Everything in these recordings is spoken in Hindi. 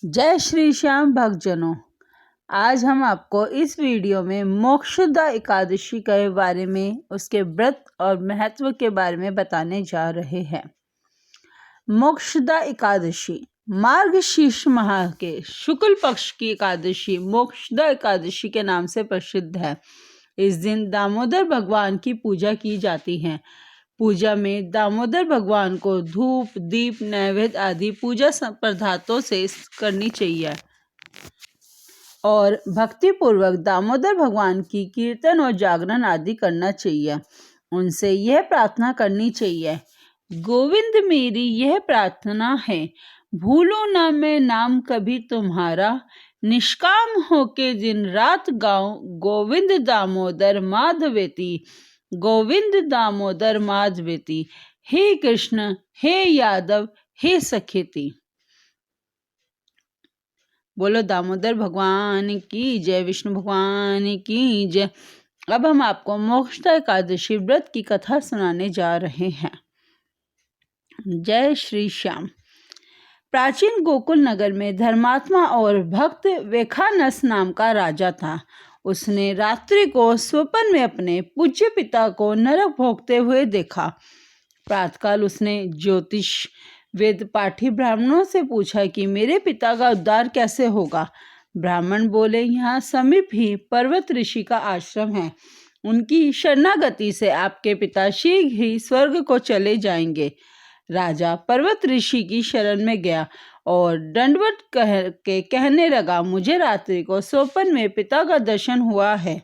जय श्री श्याम भक्तजनों, आज हम आपको इस वीडियो में मोक्षदा एकादशी के बारे में, उसके व्रत और महत्व के बारे में बताने जा रहे हैं। मोक्षदा एकादशी मार्गशीर्ष माह के शुक्ल पक्ष की एकादशी मोक्षदा एकादशी के नाम से प्रसिद्ध है। इस दिन दामोदर भगवान की पूजा की जाती है। पूजा में दामोदर भगवान को धूप, दीप, नैवेद्य आदि पूजा पदार्थों से करनी चाहिए और भक्ति पूर्वक दामोदर भगवान की कीर्तन और जागरण आदि करना चाहिए। उनसे यह प्रार्थना करनी चाहिए, गोविंद मेरी यह प्रार्थना है, भूलो ना मैं नाम कभी तुम्हारा, निष्काम होके दिन रात गाऊं गोविंद दामोदर माधवेती, गोविंद दामोदर माधवेती। हे कृष्ण, हे यादव, हे सखेती। बोलो दामोदर भगवान की जय, विष्णु भगवान की जय। अब हम आपको मोक्षदा एकादशी व्रत की कथा सुनाने जा रहे हैं। जय श्री श्याम। प्राचीन गोकुल नगर में धर्मात्मा और भक्त वेखानस नाम का राजा था। उसने रात्रि को स्वप्न में अपने पूज्य पिता को नरक भोगते हुए देखा। प्रातःकाल उसने ज्योतिष वेद पाठी ब्राह्मणों से पूछा कि मेरे पिता का उद्धार कैसे होगा। ब्राह्मण बोले, यहाँ समीप ही पर्वत ऋषि का आश्रम है, उनकी शरणागति से आपके पिता शीघ्र ही स्वर्ग को चले जाएंगे। राजा पर्वत ऋषि की शरण में गया और दंडवत के कहने लगा, मुझे रात्रि को स्वप्न में पिता का दर्शन हुआ है।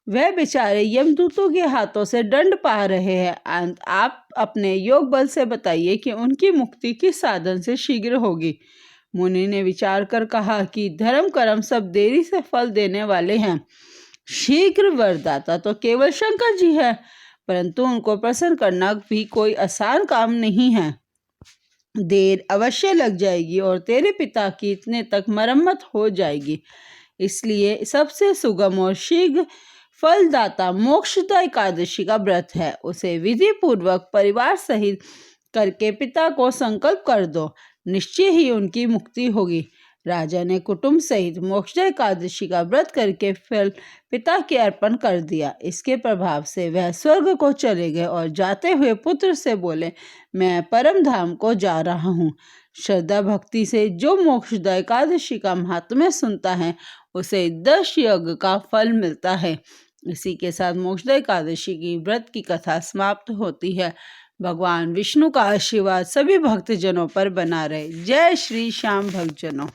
वह बेचारे यमदूतों के हाथों से दंड पा रहे हैं। आप अपने योग बल से बताइए कि उनकी मुक्ति किस साधन से शीघ्र होगी। मुनि ने विचार कर कहा कि धर्म कर्म सब देरी से फल देने वाले हैं। शीघ्र वरदाता तो केवल शंकर जी है, परंतु उनको प्रसन्न करना भी कोई आसान काम नहीं है। देर अवश्य लग जाएगी और तेरे पिता की इतने तक मरम्मत हो जाएगी। इसलिए सबसे सुगम और शीघ्र फलदाता मोक्षदा एकादशी का व्रत है। उसे विधि पूर्वक परिवार सहित करके पिता को संकल्प कर दो, निश्चय ही उनकी मुक्ति होगी। राजा ने कुटुंब सहित मोक्षदा एकादशी का व्रत करके फल पिता के अर्पण कर दिया। इसके प्रभाव से वह स्वर्ग को चले गए और जाते हुए पुत्र से बोले, मैं परम धाम को जा रहा हूँ। श्रद्धा भक्ति से जो मोक्षदा एकादशी का महात्म्य सुनता है, उसे 10 यज्ञ का फल मिलता है। इसी के साथ मोक्षदा एकादशी की व्रत की कथा समाप्त होती है। भगवान विष्णु का आशीर्वाद सभी भक्तजनों पर बना रहे। जय श्री श्याम भक्तजनों।